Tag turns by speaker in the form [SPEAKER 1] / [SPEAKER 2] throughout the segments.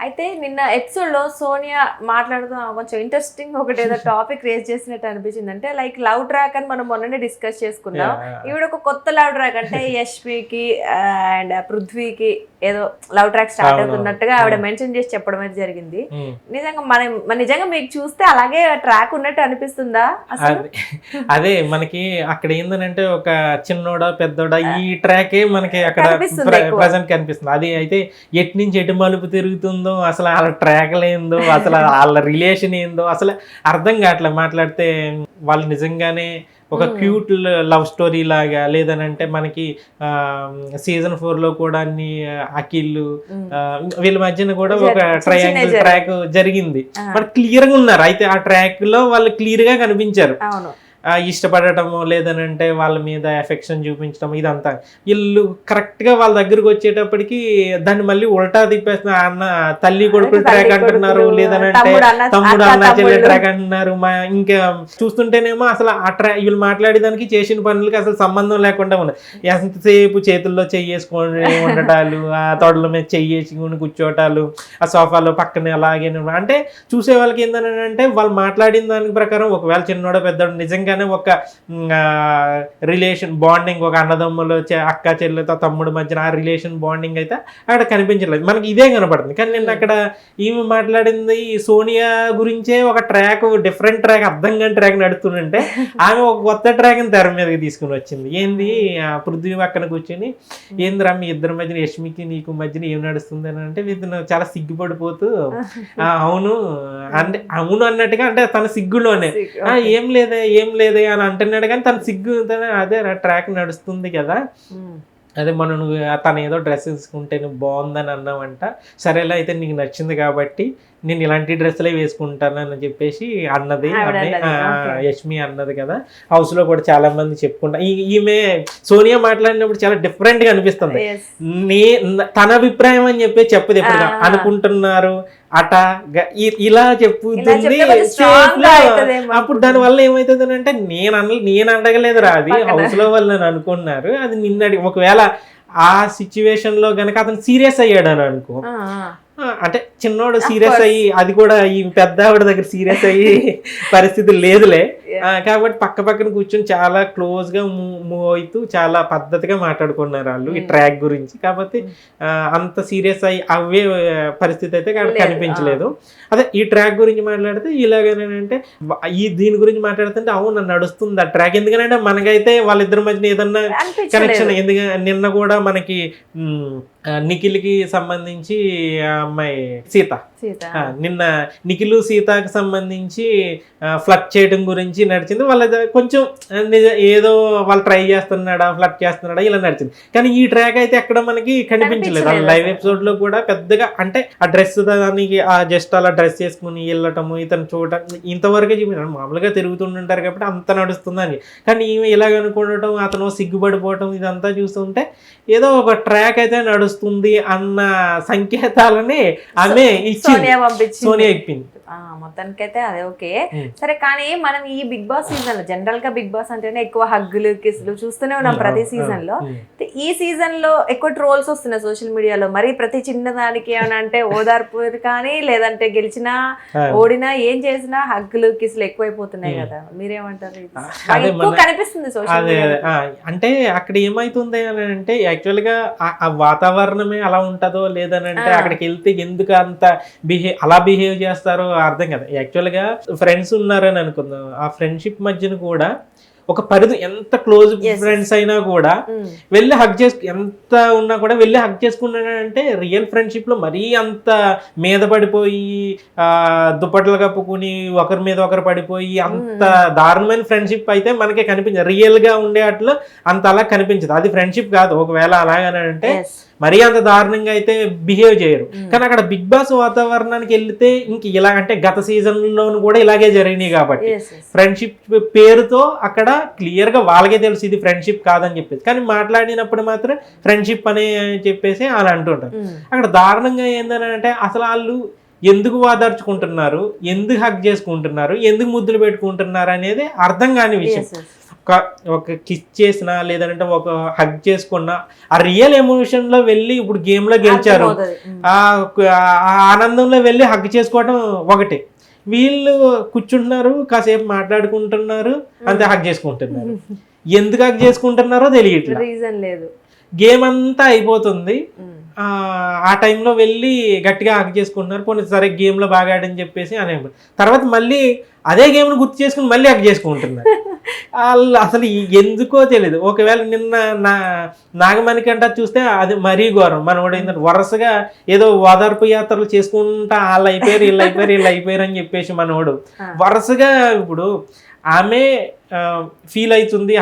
[SPEAKER 1] అయితే నిన్న ఎపిసోడ్ లో సోనియా మాట్లాడుతూ కొంచెం ఇంట్రెస్టింగ్ ఒకటి ఏదో టాపిక్ రేజ్ చేసినట్టు అనిపించింది. అంటే లైక్ లవ్ ట్రాక్ అని మనం మొన్ననే డిస్కస్ చేసుకున్నాం. ఈవిడ ఒక కొత్త లవ్ ట్రాక్ అంటే యష్మికి అండ్ పృథ్వీకి ఏదో లవ్ ట్రాక్ స్టార్ట్ అవుతున్నట్టుగా ఆవిడ మెన్షన్ చేసి చెప్పడం అయితే జరిగింది. నిజంగా నిజంగా మీకు చూస్తే అలాగే ట్రాక్ ఉన్నట్టు అనిపిస్తుందా?
[SPEAKER 2] అదే మనకి అక్కడ ఏందనంటే ఒక చిన్నోడా పెద్దోడా ఈ ట్రాకే మనకి అక్కడ ప్రెసెంట్ కనిపిస్తుంది. అది అయితే ఎటు నుంచి ఎటు మలుపు తిరుగుతుందో, అసలు వాళ్ళ ట్రాక్లు ఏందో, అసలు వాళ్ళ రిలేషన్ ఏందో అసలు అర్థం కావట్లేదు. మాట్లాడితే వాళ్ళు నిజంగానే ఒక క్యూట్ లవ్ స్టోరీ లాగా, లేదనంటే మనకి సీజన్ 4 లో కూడా అన్ని అఖిల్ వీళ్ళ మధ్యన కూడా ఒక ట్రయాంగిల్ ట్రాక్ జరిగింది. బట్ క్లియర్ గా ఉన్నారు. అయితే ఆ ట్రాక్ లో వాళ్ళు క్లియర్ గా కనిపించారు. ఇష్టపడటము, లేదనంటే వాళ్ళ మీద ఎఫెక్షన్ చూపించడం, ఇదంతా వీళ్ళు కరెక్ట్ గా వాళ్ళ దగ్గరకు వచ్చేటప్పటికి దాన్ని మళ్ళీ ఉల్టా తిప్పేస్తున్న అన్న తల్లి కొడుకులు ట్రాక్ అంటున్నారు, లేదనంటే తమ్ముడు అన్న చెల్లె ట్రాక్ అంటున్నారు. ఇంకా చూస్తుంటేనేమో అసలు ఆ వీళ్ళు మాట్లాడేదానికి చేసిన పనులకి అసలు సంబంధం లేకుండా ఉన్నాయి. ఎంతసేపు చేతుల్లో చెయ్యేసుకొని ఉండటాలు, ఆ తొడల మీద చెయ్యేసుకొని కూర్చోటాలు, ఆ సోఫాలో పక్కనే అలాగే. అంటే చూసే వాళ్ళకి ఏంటంటే వాళ్ళు మాట్లాడిన దాని ప్రకారం ఒకవేళ చిన్నోడో పెద్దోడు నిజంగా ఒక రిలేషన్ బాండింగ్, ఒక అన్నదమ్ములు అక్క చెల్లెతో తమ్ముడు మధ్యన ఆ రిలేషన్ బాండింగ్ అయితే అక్కడ కనిపించలేదు. మనకి ఇదే కనపడుతుంది. కానీ నేను అక్కడ ఈమె మాట్లాడింది సోనియా గురించే ఒక ట్రాక్, డిఫరెంట్ ట్రాక్, అర్థం కాని ట్రాక్ నడుస్తుంటే ఆమె ఒక కొత్త ట్రాక్ తెర మీదకి తీసుకుని వచ్చింది. ఏంది పృథ్వీ పక్కన కూర్చొని ఏందిరా మీ ఇద్దరి మధ్యన యష్మికి నీకు మధ్యన ఏం నడుస్తుంది అని అంటే వీళ్ళు చాలా సిగ్గుపడిపోతూ అవును అంటే అవును అన్నట్టుగా, అంటే తన సిగ్గులోనే ఏం లేదే అని అంటున్నాడు. కానీ తన సిగ్గు అదే ట్రాక్ నడుస్తుంది కదా, అదే మనం తను ఏదో డ్రెస్ వేసుకుంటే నువ్వు బాగుందని అన్నావంట, సరేలా అయితే నీకు నచ్చింది కాబట్టి నేను ఇలాంటి డ్రెస్సులే వేసుకుంటాను అని చెప్పేసి అన్నది యష్మి అన్నది కదా. హౌస్ లో కూడా చాలా మంది చెప్పుకుంటా ఈమె సోనియా మాట్లాడినప్పుడు చాలా డిఫరెంట్ గా అనిపిస్తుంది. తన అభిప్రాయం అని చెప్పి చెప్పదు, ఎప్పుడు అనుకుంటున్నారు అట ఇలా చెప్పుతుంది. అప్పుడు దాని వల్ల ఏమవుతుంది అంటే నేను అడగలేదు రా, అది హౌస్ లో వాళ్ళు నన్ను అనుకున్నారు, అది నిన్నటి ఒకవేళ ఆ సిచ్యువేషన్ లో గనక అతను సీరియస్ అయ్యాడు అని అనుకో, అంటే చిన్నోడు సీరియస్ అయ్యి, అది కూడా ఈ పెద్ద ఆవిడ దగ్గర సీరియస్ అయ్యి పరిస్థితి లేదులే. కాబట్టి పక్క పక్కన కూర్చొని చాలా క్లోజ్ గా మూవ్ అవుతూ చాలా పద్ధతిగా మాట్లాడుకున్నారు వాళ్ళు ఈ ట్రాక్ గురించి. కాబట్టి అంత సీరియస్ అయ్యి అవే పరిస్థితి అయితే కనిపించలేదు. అదే ఈ ట్రాక్ గురించి మాట్లాడితే ఇలాగేనంటే దీని గురించి మాట్లాడుతుంటే అవును నడుస్తుంది ఆ ట్రాక్. ఎందుకంటే మనకైతే వాళ్ళిద్దరి మధ్య ఏదన్నా కనెక్షన్, ఎందుకంటే నిన్న కూడా మనకి నిఖిల్కి సంబంధించి అమ్మాయి సీత, నిన్న నిఖిల్ సీతకి సంబంధించి ఫ్లర్ట్ చేయడం గురించి నడిచింది. వాళ్ళ కొంచెం ఏదో వాళ్ళు ట్రై చేస్తున్నాడా ఫ్లర్ట్ చేస్తున్నాడా ఇలా నడిచింది. కానీ ఈ ట్రాక్ అయితే ఎక్కడ మనకి కనిపించలేదు. లైవ్ ఎపిసోడ్ లో కూడా పెద్దగా అంటే ఆ డ్రెస్ దానికి ఆ జస్ట్ అలా డ్రెస్ చేసుకుని వెళ్ళటము, ఇతను చూడటం ఇంతవరకే చూపించారు. మామూలుగా తిరుగుతుంటారు కాబట్టి అంత నడుస్తుందని. కానీ ఈమె ఇలాగ అనుకోవడం, అతను సిగ్గుపడిపోవటం, ఇదంతా చూస్తుంటే ఏదో ఒక ట్రాక్ అయితే నడుస్తుంది అన్న సంకేతాలని ఆమె సోనియా ఇప్పింది.
[SPEAKER 1] మొత్తానికైతే అదే ఓకే సరే. కానీ మనం ఈ బిగ్ బాస్ సీజన్ లో జనరల్ గా బిగ్ బాస్ అంటేనే ఎక్కువ హగ్గులు కిస్లు చూస్తూనే ఉన్నాం ప్రతి సీజన్ లో. ఈ సీజన్ లో ఎక్కువ ట్రోల్స్ వస్తున్నాయి సోషల్ మీడియాలో. మరి ప్రతి చిన్నదానికి ఏమైనా అంటే ఓదార్పు కానీ, లేదంటే గెలిచినా ఓడినా ఏం చేసినా హగ్గులు కిస్లు ఎక్కువైపోతున్నాయి కదా, మీరేమంటారు? ఎక్కువ కనిపిస్తుంది సోషల్ మీడియా.
[SPEAKER 2] అంటే అక్కడ ఏమైతుంది అని అంటే యాక్చువల్ గా ఆ వాతావరణమే అలా ఉంటుందో, లేదనంటే అక్కడికి వెళ్తే ఎందుకు అంత అలా బిహేవ్ చేస్తారో అర్థం కదా. యాక్చువల్గా ఫ్రెండ్స్ ఉన్నారని అనుకుందాం, ఆ ఫ్రెండ్షిప్ మధ్యన కూడా ఒక పరిధి, ఎంత క్లోజ్ ఫ్రెండ్స్ అయినా కూడా వెళ్ళి హగ్ ఎంత ఉన్నా కూడా వెళ్ళి హగ్ చేసుకున్నాడంటే రియల్ ఫ్రెండ్షిప్ లో మరీ అంత మీద పడిపోయి దుప్పట్లు కప్పుకుని ఒకరి మీద ఒకరు పడిపోయి అంత దారుణమైన ఫ్రెండ్షిప్ అయితే మనకే కనిపించదు. రియల్ గా ఉండే అట్లా అంత అలా కనిపించదు. అది ఫ్రెండ్షిప్ కాదు. ఒకవేళ అలాగనంటే మరీ అంత దారుణంగా అయితే బిహేవ్ చేయరు. కానీ అక్కడ బిగ్ బాస్ వాతావరణానికి వెళ్తే ఇంక ఇలా అంటే గత సీజన్ లోను కూడా ఇలాగే జరిగినాయి కాబట్టి ఫ్రెండ్షిప్ పేరుతో అక్కడ క్లియర్ గా వాళ్ళకే తెలుసు ఇది ఫ్రెండ్షిప్ కాదని చెప్పేసి, కానీ మాట్లాడినప్పుడు మాత్రం ఫ్రెండ్షిప్ అని చెప్పేసి అలా అంటుంటారు. అక్కడ దారుణంగా ఏందని అంటే అసలు వాళ్ళు ఎందుకు వాదార్చుకుంటున్నారు, ఎందుకు హక్ చేసుకుంటున్నారు, ఎందుకు ముద్దులు పెట్టుకుంటున్నారు అనేది అర్థం కాని విషయం. ఒక కిస్ చేసినా లేదంటే ఒక హగ్ చేసుకున్నా ఆ రియల్ ఎమోషన్ లో వెళ్ళి ఇప్పుడు గేమ్ లో గెలిచారు ఆ ఆనందంలో వెళ్ళి హగ్ చేసుకోవడం ఒకటి, వీళ్ళు కూర్చుంటున్నారు కాసేపు మాట్లాడుకుంటున్నారు అంతే హగ్ చేసుకుంటున్నారు. ఎందుకు హగ్ చేసుకుంటున్నారో తెలియట్లేదు,
[SPEAKER 1] రీజన్ లేదు.
[SPEAKER 2] గేమ్ అంతా అయిపోతుంది, ఆ టైంలో వెళ్ళి గట్టిగా హగ్ చేసుకుంటున్నారు. పోనీ సరే గేమ్లో బాగా ఆడని చెప్పేసి అనే తర్వాత మళ్ళీ అదే గేమ్ను గుర్తు చేసుకుని మళ్ళీ హగ్ చేసుకుంటున్నారు. వాళ్ళు అసలు ఎందుకో తెలియదు. ఒకవేళ నిన్న నాగమణికంట చూస్తే అది మరీ ఘోరం. మనోడు ఏంటంటే వరుసగా ఏదో ఓదార్పు యాత్రలు చేసుకుంటా వాళ్ళు అయిపోయారు వీళ్ళు అయిపోయారు అని చెప్పేసి మనోడు వరుసగా ఇప్పుడు ఆమె ఫీల్ అవుతుంది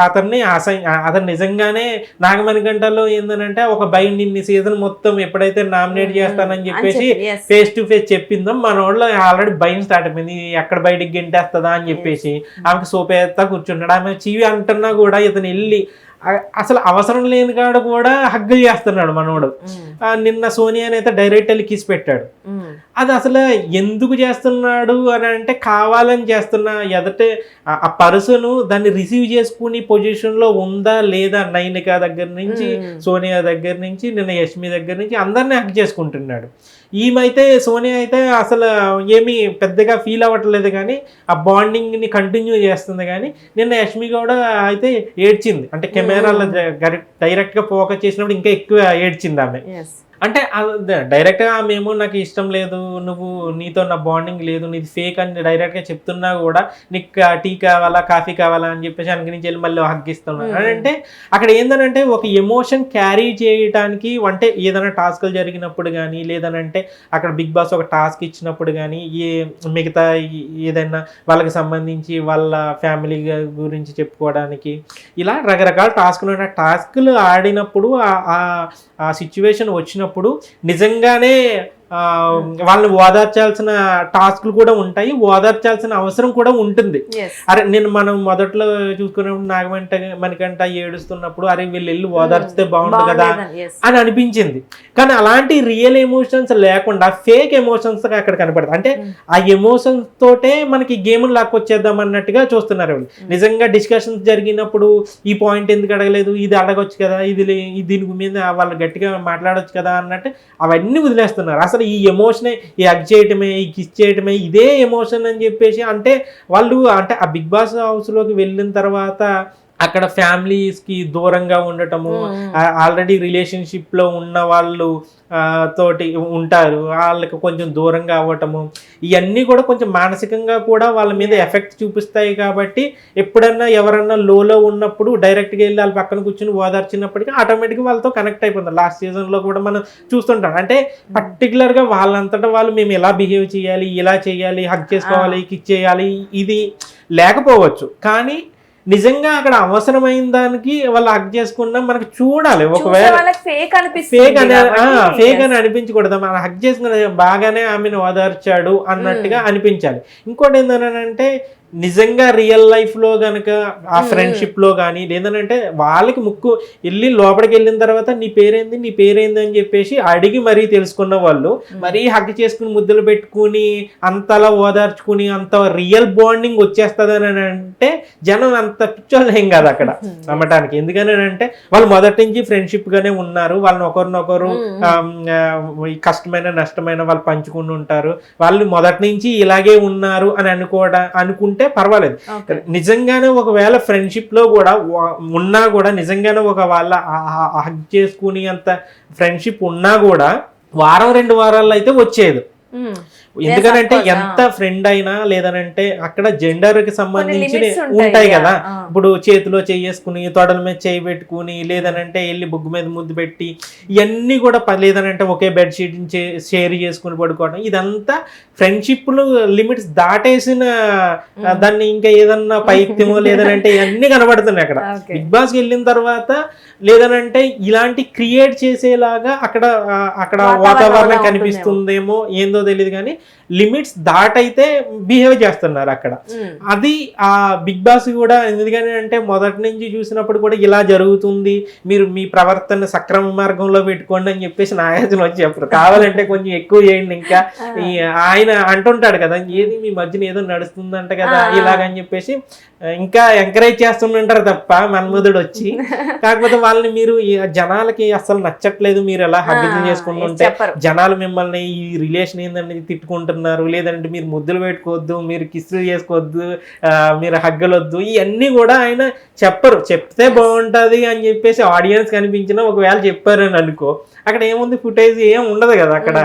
[SPEAKER 2] అతను నిజంగానే నాగమణికంటలో ఏంటంటే ఒక బైండ్ సీజన్ మొత్తం ఎప్పుడైతే నామినేట్ చేస్తానని చెప్పేసి ఫేస్ టు ఫేస్ చెప్పిందో మన వాళ్ళు ఆల్రెడీ భయం స్టార్ట్ అయిపోయింది, ఎక్కడ బయటికి గెంటేస్తుందా అని చెప్పేసి ఆమెకు సోపేస్తా కూర్చున్నాడు. ఆమె చీవి అంటున్నా కూడా ఇతను వెళ్ళి అసలు అవసరం లేని కాడ కూడా హగ్గు చేస్తున్నాడు మనోడు. నిన్న సోనియాని అయితే డైరెక్ట్ వెళ్ళి కిస్ పెట్టాడు. అది అసలు ఎందుకు చేస్తున్నాడు అని అంటే కావాలని చేస్తున్నా, ఎదటే ఆ పర్సన్ దాన్ని రిసీవ్ చేసుకునే పొజిషన్లో ఉందా లేదా, నైనిక దగ్గర నుంచి సోనియా దగ్గర నుంచి నిన్న యష్మి దగ్గర నుంచి అందరినీ హక్ చేసుకుంటున్నాడు. ఈమెయితే సోనియా అయితే అసలు ఏమీ పెద్దగా ఫీల్ అవ్వట్లేదు కానీ ఆ బాండింగ్ని కంటిన్యూ చేస్తుంది. కానీ నిన్న యష్మి కూడా అయితే ఏడ్చింది, అంటే కెమెరాలో డైరెక్ట్గా ఫోకస్ చేసినప్పుడు ఇంకా ఎక్కువ ఏడ్చింది ఆమె. అంటే డైరెక్ట్గా ఆమెమో నాకు ఇష్టం లేదు, నీతో నా బాండింగ్ లేదు, నీది ఫేక్ అని డైరెక్ట్గా చెప్తున్నా కూడా నీకు టీ కావాలా కాఫీ కావాలా అని చెప్పేసి అందుకు నుంచి వెళ్ళి మళ్ళీ హగ్గిస్తున్నాను అంటే అక్కడ ఏంటంటే ఒక ఎమోషన్ క్యారీ చేయడానికి, అంటే ఏదైనా టాస్క్లు జరిగినప్పుడు కానీ లేదనంటే అక్కడ బిగ్ బాస్ ఒక టాస్క్ ఇచ్చినప్పుడు కానీ మిగతా ఏదైనా వాళ్ళకి సంబంధించి వాళ్ళ ఫ్యామిలీ గురించి చెప్పుకోవడానికి ఇలా రకరకాల టాస్క్లు ఆడినప్పుడు ఆ సిచ్యువేషన్ వచ్చినప్పుడు నిజంగానే వాళ్ళని ఓదార్చాల్సిన టాస్క్లు కూడా ఉంటాయి, ఓదార్చాల్సిన అవసరం కూడా ఉంటుంది. అరే మనం మొదట్లో చూసుకున్నప్పుడు మనకంట ఏడుస్తున్నప్పుడు అరే వీళ్ళు వెళ్ళి ఓదార్చితే బాగుంటుంది కదా అని అనిపించింది. కానీ అలాంటి రియల్ ఎమోషన్స్ లేకుండా ఫేక్ ఎమోషన్స్ అక్కడ కనపడతాయి. అంటే ఆ ఎమోషన్స్ తోటే మనకి గేమ్ని లాక్కొచ్చేద్దాం అన్నట్టుగా చూస్తున్నారు. నిజంగా డిస్కషన్స్ జరిగినప్పుడు ఈ పాయింట్ ఎందుకు అడగలేదు, ఇది అడగొచ్చు కదా, దీని మీద వాళ్ళు గట్టిగా మాట్లాడొచ్చు కదా అన్నట్టు అవన్నీ వదిలేస్తున్నారు. అసలు ఈ ఎమోషనే, ఈ హగ్ చేయటమే, ఈ కిస్ చేయటమే ఇదే ఎమోషన్ అని చెప్పేసి అంటే వాళ్ళు అంటే ఆ బిగ్ బాస్ హౌస్లోకి వెళ్ళిన తర్వాత అక్కడ ఫ్యామిలీస్కి దూరంగా ఉండటము, ఆల్రెడీ రిలేషన్షిప్లో ఉన్న వాళ్ళు తోటి ఉంటారు వాళ్ళకి కొంచెం దూరంగా అవ్వటము, ఇవన్నీ కూడా కొంచెం మానసికంగా కూడా వాళ్ళ మీద ఎఫెక్ట్ చూపిస్తాయి. కాబట్టి ఎప్పుడన్నా ఎవరన్నా లోలో ఉన్నప్పుడు డైరెక్ట్గా వెళ్ళి వాళ్ళ పక్కన కూర్చొని ఓదార్చినప్పటికీ ఆటోమేటిక్గా వాళ్ళతో కనెక్ట్ అయిపోతుంది. లాస్ట్ సీజన్లో కూడా మనం చూస్తుంటాం. అంటే పర్టికులర్గా వాళ్ళంతటా వాళ్ళు మేము ఎలా బిహేవ్ చేయాలి, ఇలా చేయాలి, హగ్ చేసుకోవాలి, కిక్ చేయాలి ఇది లేకపోవచ్చు. కానీ నిజంగా అక్కడ అవసరమైన దానికి వాళ్ళు హక్ చేసుకున్నా మనకు చూడాలి. ఒకవేళ ఫేక్ అని అనిపించకూడదు, మనం హక్ చేసుకున్న బాగానే ఆమెను ఓదార్చాడు అన్నట్టుగా అనిపించాలి. ఇంకోటి ఏంటంటే నిజంగా రియల్ లైఫ్లో కనుక ఆ ఫ్రెండ్షిప్లో కానీ లేదంటే వాళ్ళకి ముక్కు వెళ్ళి లోపలికి వెళ్ళిన తర్వాత నీ పేరేంది అని చెప్పేసి అడిగి మరీ తెలుసుకున్న వాళ్ళు మరీ హగ్ చేసుకుని ముద్దులు పెట్టుకుని అంతలా ఓదార్చుకుని అంత రియల్ బాండింగ్ వచ్చేస్తుంది అని అంటే జనం అంత పిచ్చోళ్ళు ఏం కాదు అక్కడ నమ్మటానికి. ఎందుకని అంటే వాళ్ళు మొదటి నుంచి ఫ్రెండ్షిప్గానే ఉన్నారు, వాళ్ళని ఒకరినొకరు కష్టమైన నష్టమైన వాళ్ళు పంచుకుని ఉంటారు, వాళ్ళు మొదటి నుంచి ఇలాగే ఉన్నారు అని అనుకుంటే పర్వాలేదు. నిజంగానే ఒకవేళ ఫ్రెండ్షిప్ లో కూడా ఉన్నా కూడా నిజంగానే ఒక వాళ్ళ హగ్ చేసుకుని అంత ఫ్రెండ్షిప్ ఉన్నా కూడా వారం 2 వారాల్లో అయితే వచ్చేది. ఎందుకనంటే ఎంత ఫ్రెండ్ అయినా లేదనంటే అక్కడ జెండర్ కి సంబంధించి ఉంటాయి కదా. ఇప్పుడు చేతిలో చేసుకుని తొడల మీద చేయి పెట్టుకుని లేదనంటే వెళ్ళి బుగ్గు మీద ముద్దు పెట్టి ఇవన్నీ కూడా లేదనంటే ఒకే బెడ్షీట్ షేర్ చేసుకుని పడుకోవడం ఇదంతా ఫ్రెండ్షిప్ లిమిట్స్ దాటేసిన దాన్ని ఇంకా ఏదన్నా పైత్యమో లేదనంటే ఇవన్నీ కనబడుతున్నాయి అక్కడ. బిగ్ బాస్కి వెళ్ళిన తర్వాత లేదనంటే ఇలాంటి క్రియేట్ చేసేలాగా అక్కడ వాతావరణం కనిపిస్తుందేమో ఏందో తెలియదు కానీ లిమిట్స్ దాటైతే బిహేవ్ చేస్తున్నారు అక్కడ. అది ఆ బిగ్ బాస్ కూడా ఎందుకని అంటే మొదటి నుంచి చూసినప్పుడు కూడా ఇలా జరుగుతుంది, మీరు మీ ప్రవర్తన సక్రమ మార్గంలో పెట్టుకోండి అని చెప్పేసి నాగార్జున వచ్చి చెప్పరు, కావాలంటే కొంచెం ఎక్కువ చేయండి. ఇంకా ఆయన అంటుంటాడు కదా ఏది మీ మధ్యన ఏదో నడుస్తుందంట కదా ఇలాగని చెప్పేసి ఇంకా ఎంకరేజ్ చేస్తుంటారు తప్ప మన్మధుడు వచ్చి. కాకపోతే వాళ్ళని మీరు జనాలకి అసలు నచ్చట్లేదు, మీరు ఎలా హగ్గులు చేసుకుంటుంటే జనాలు మిమ్మల్ని ఈ రిలేషన్ ఏందని తిట్టుకుంటున్నారు, లేదంటే మీరు ముద్దులు పెట్టుకోవద్దు, మీరు కిస్సులు చేసుకోవద్దు, మీరు హగ్గులు వద్దు, ఇవన్నీ కూడా ఆయన చెప్పరు. చెప్తే బాగుంటది అని చెప్పేసి ఆడియన్స్ కనిపించినా ఒకవేళ చెప్పారు అని అనుకో, అక్కడ ఏముంది ఫుటేజ్ ఏం ఉండదు కదా అక్కడ.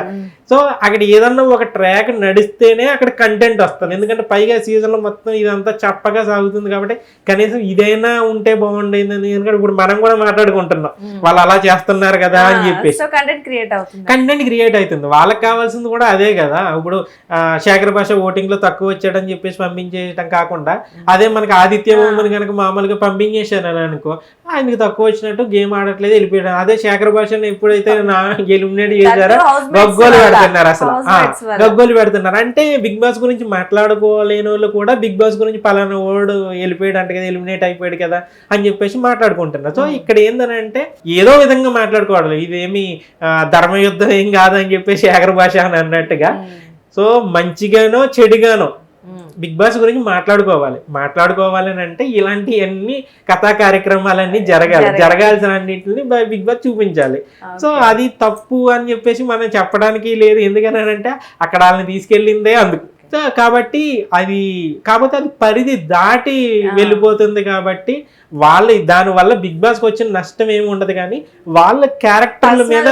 [SPEAKER 2] సో అక్కడ ఏదన్నా ఒక ట్రాక్ నడిస్తేనే అక్కడ కంటెంట్ వస్తుంది. ఎందుకంటే పైగా సీజన్లో మొత్తం ఇదంతా చప్పగా సాగుతుంది కాబట్టి కనీసం ఇదైనా ఉంటే బాగుండేది. ఎందుకంటే ఇప్పుడు మనం కూడా మాట్లాడుకుంటున్నాం వాళ్ళు అలా చేస్తున్నారు కదా అని చెప్పేసి కంటెంట్ క్రియేట్ అవుతుంది. వాళ్ళకి కావాల్సింది కూడా అదే కదా. ఇప్పుడు శేఖర్ భాష ఓటింగ్ లో తక్కువ వచ్చాడని చెప్పేసి పంపించేయడం కాకుండా అదే మనకి ఆదిత్య ఓమని కనుక మామూలుగా పంపించేశానని అనుకో, ఆయనకి తక్కువ వచ్చినట్టు గేమ్ ఆడట్లేదు వెళ్ళిపోయాడు. అదే శేఖర్ భాషను ఎప్పుడైతే ఎలిమినేట్ చేశారో గగ్గోలు పెడుతున్నారు, అసలు గగ్గోలు పెడుతున్నారు. అంటే బిగ్ బాస్ గురించి మాట్లాడుకోలేని వాళ్ళు కూడా బిగ్ బాస్ గురించి పలానా ఓడు వెళ్ళిపోయాడు అంట కదా, ఎలిమినేట్ అయిపోయాడు కదా అని చెప్పేసి మాట్లాడుకుంటున్నారు. సో ఇక్కడ ఏంటంటే ఏదో విధంగా మాట్లాడుకోవాలి, ఇదేమి ధర్మయుద్ధం ఏం కాదని చెప్పేసి శేఖర్ భాష అని అన్నట్టుగా. సో మంచిగానో చెడుగానో బిగ్ బాస్ గురించి మాట్లాడుకోవాలి అని అంటే ఇలాంటివన్నీ కథా కార్యక్రమాలన్నీ జరగాల్సిన అన్నింటిని బిగ్ బాస్ చూపించాలి. సో అది తప్పు అని చెప్పేసి మనం చెప్పడానికి లేదు, ఎందుకనంటే అక్కడ వాళ్ళని తీసుకెళ్ళిందే అందుకు. సో కాబట్టి కాకపోతే అది పరిధి దాటి వెళ్ళిపోతుంది కాబట్టి దానివల్ల బిగ్ బాస్ కి వచ్చిన నష్టం ఏమి ఉండదు, కానీ వాళ్ళ క్యారెక్టర్ల మీద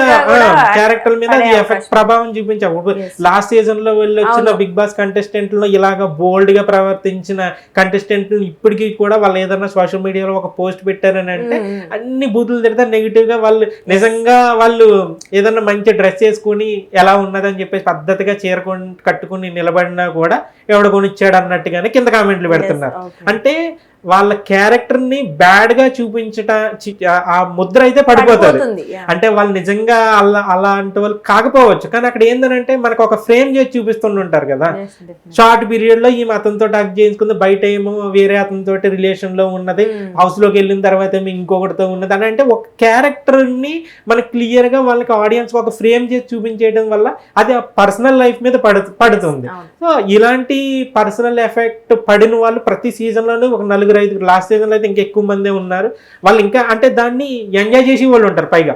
[SPEAKER 2] అది ఎఫెక్ట్ ప్రభావం చూపించారు. లాస్ట్ సీజన్ లో వచ్చిన బిగ్ బాస్ కంటెస్టెంట్ లో ఇలాగ బోల్డ్ గా ప్రవర్తించిన కంటెస్టెంట్ ఇప్పటికీ కూడా వాళ్ళు ఏదైనా సోషల్ మీడియాలో ఒక పోస్ట్ పెట్టారని అంటే అన్ని బూతులు తిడతారు నెగిటివ్ గా. వాళ్ళు నిజంగా వాళ్ళు ఏదన్నా మంచి డ్రెస్ వేసుకుని ఎలా ఉన్నదని చెప్పేసి పద్ధతిగా కట్టుకుని నిలబడినా కూడా ఎవడ కొనిచ్చాడు అన్నట్టుగానే కింద కామెంట్లు పెడుతున్నారు. అంటే వాళ్ళ క్యారెక్టర్ ని బ్యాడ్ గా ఆ ముద్ర అయితే పడిపోతుంది. అంటే వాళ్ళు నిజంగా అలాంటి వాళ్ళు కాకపోవచ్చు, కానీ అక్కడ ఏంటంటే మనకు ఒక ఫ్రేమ్ చేసి చూపిస్తుంటారు కదా. షార్ట్ పీరియడ్ లో ఈ అతనితో టాక్ చేయించుకుంది, బయట ఏమో వేరే అతనితో రిలేషన్ లో ఉన్నది, హౌస్ లోకి వెళ్ళిన తర్వాత ఏమో ఇంకొకటితో ఉన్నది అని. అంటే ఒక క్యారెక్టర్ ని మనకి క్లియర్ గా వాళ్ళకి ఆడియన్స్ ఒక ఫ్రేమ్ చేసి చూపించేయడం వల్ల అది పర్సనల్ లైఫ్ మీద పడుతుంది. సో ఇలాంటి పర్సనల్ ఎఫెక్ట్ పడిన వాళ్ళు ప్రతి సీజన్ లోనే ఒక 4-5, లాస్ట్ సీజన్ లో అయితే ఇంకా ఎక్కువ మందే ఉన్నారు. వాళ్ళు ఇంకా అంటే దాన్ని ఎంజాయ్ చేసి వాళ్ళు ఉంటారు. పైగా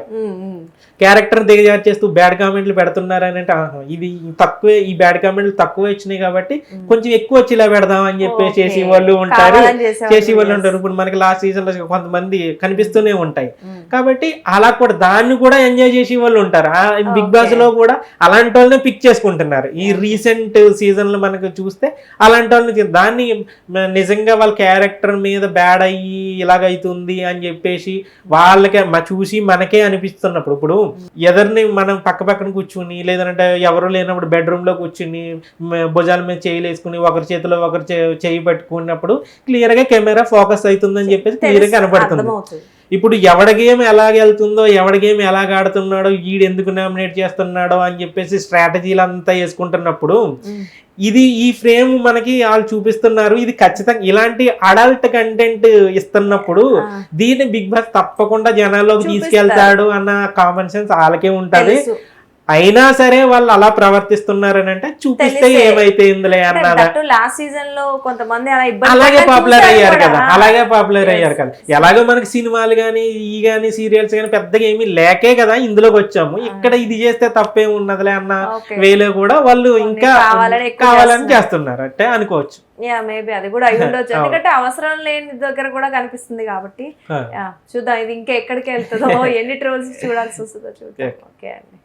[SPEAKER 2] క్యారెక్టర్ దిగజారు చేస్తూ బ్యాడ్ కామెంట్లు పెడుతున్నారు అని అంటే ఇది తక్కువే, ఈ బ్యాడ్ కామెంట్లు తక్కువ వచ్చినాయి కాబట్టి కొంచెం ఎక్కువ వచ్చి ఇలా పెడదాం అని చెప్పేసి చేసి వాళ్ళు ఉంటారు. ఇప్పుడు మనకి లాస్ట్ సీజన్ లో కొంతమంది కనిపిస్తూనే ఉంటాయి కాబట్టి అలా కూడా దాన్ని కూడా ఎంజాయ్ చేసి వాళ్ళు ఉంటారు. బిగ్ బాస్ లో కూడా అలాంటి వాళ్ళని పిక్ చేసుకుంటున్నారు. ఈ రీసెంట్ సీజన్ లో మనకు చూస్తే అలాంటి వాళ్ళని దాన్ని నిజంగా వాళ్ళ క్యారెక్టర్ మీద బ్యాడ్ అయ్యి ఇలాగైతుంది అని చెప్పేసి వాళ్ళకి చూసి మనకే అనిపిస్తున్నప్పుడు, ఇప్పుడు ఎదరిని మనం పక్కన కూర్చుని లేదంటే ఎవరు లేనప్పుడు బెడ్రూమ్ లో కూర్చుని భుజాల మీద వేసుకుని ఒకరి చేతిలో ఒకరు చేయి పట్టుకున్నప్పుడు క్లియర్ గా కెమెరా ఫోకస్ అవుతుందని చెప్పేసి క్లియర్ గా కనపడుతుంది. ఇప్పుడు ఎవడ గేమ్ ఎలాగెళ్తుందో, ఎవడ గేమ్ ఎలాగ ఆడుతున్నాడో, ఈడు ఎందుకు నామినేట్ చేస్తున్నాడో అని చెప్పేసి స్ట్రాటజీలు అంతా వేసుకుంటున్నప్పుడు ఈ ఫ్రేమ్ మనకి వాళ్ళు చూపిస్తున్నారు. ఇది ఖచ్చితంగా ఇలాంటి అడల్ట్ కంటెంట్ ఇస్తున్నప్పుడు దీన్ని బిగ్ బాస్ తప్పకుండా జనాల్లోకి తీసుకెళ్తాడు అన్న కామన్ సెన్స్ వాళ్ళకే ఉంటది. అయినా సరే వాళ్ళు అలా ప్రవర్తిస్తున్నారని అంటే చూపిస్తే ఏమైతే ఇందులో అన్నదా.
[SPEAKER 1] లాస్ట్ సీజన్ లో కొంతమంది
[SPEAKER 2] అలాగే పాపులర్ అయ్యారు కదా. ఎలాగో మనకి సినిమాలు గానీ గానీ సీరియల్స్ గానీ పెద్దగా ఏమీ లేకే కదా ఇందులోకి వచ్చాము. ఇక్కడ ఇది చేస్తే తప్పేమి ఉన్నదిలే అన్న వేలో కూడా వాళ్ళు ఇంకా కావాలని చేస్తున్నారు అంటే అనుకోవచ్చు.
[SPEAKER 1] మేబీ అది కూడా అయి ఉండొచ్చు, ఎందుకంటే అవసరం లేని దగ్గర కూడా కనిపిస్తుంది కాబట్టి. చూద్దాం ఇది ఇంకా ఎక్కడికి వెళ్తుందో, ఎన్ని ట్రోల్స్ చూడాల్సి వస్తుందో చూద్దాం. ఓకే అండి.